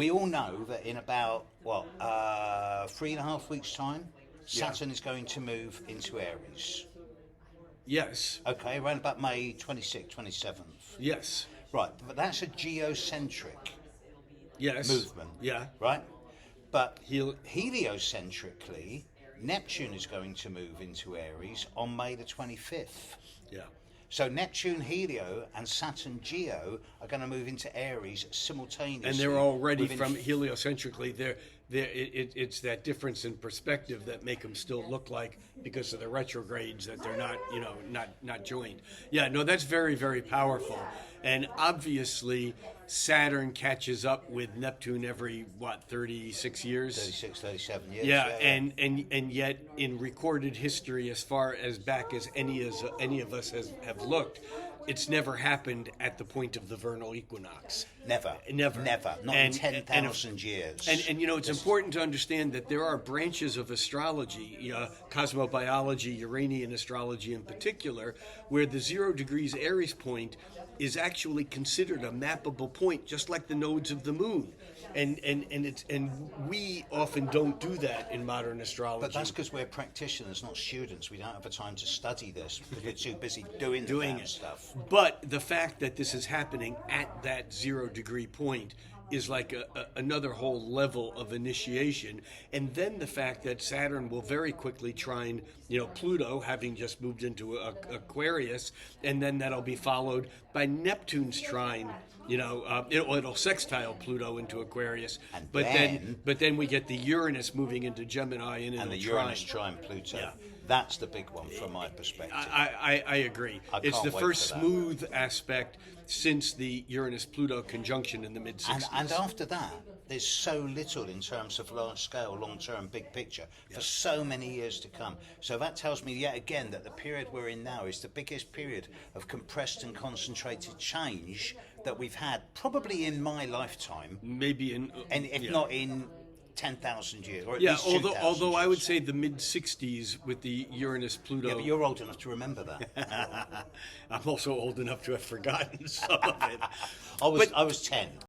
We all know that in about, 3.5 weeks' time, Saturn is going to move into Aries. Yes. Okay, around about May 26th, 27th. Yes. Right, but that's a geocentric Yes. movement, Yeah. right? But Hel- heliocentrically, Neptune is going to move into Aries on May the 25th. Yeah. So Neptune Helio and Saturn Geo are going to move into Aries simultaneously. And they're already within from heliocentrically. It's that difference in perspective that make them still look like, because of the retrogrades, that they're not, not joined. Yeah, no, that's very, very powerful. And obviously, Saturn catches up with Neptune every 36 years. 36, 37 years. Yeah, and yet in recorded history, as far as back as any of us have looked, it's never happened at the point of the vernal equinox. Never. Never. Not in 10,000 years. And it's important to understand that there are branches of astrology, cosmobiology, Uranian astrology in particular, where the 0 degrees Aries point is actually considered a mappable point, just like the nodes of the moon. And we often don't do that in modern astrology. But that's because we're practitioners, not students. We don't have the time to study this because we're too busy doing it. stuff. But the fact that this is happening at that 0 degree point is like another whole level of initiation. And then the fact that Saturn will very quickly trine, Pluto, having just moved into Aquarius, and then that'll be followed by Neptune's trine. It'll sextile Pluto into Aquarius, but then we get the Uranus moving into Gemini and the Uranus trine Pluto. Yeah. That's the big one from my perspective. I agree. It's the first smooth aspect since the Uranus-Pluto conjunction in the mid-60s. And after that, there's so little in terms of large scale, long-term, big picture for so many years to come. So that tells me yet again that the period we're in now is the biggest period of compressed and concentrated change that we've had probably in my lifetime. Maybe if not in 10,000 years, or at yeah, least 2,000 although I years. would say the mid-60s with the Uranus-Pluto. Yeah, but you're old enough to remember that. I'm also old enough to have forgotten some of it. I was 10.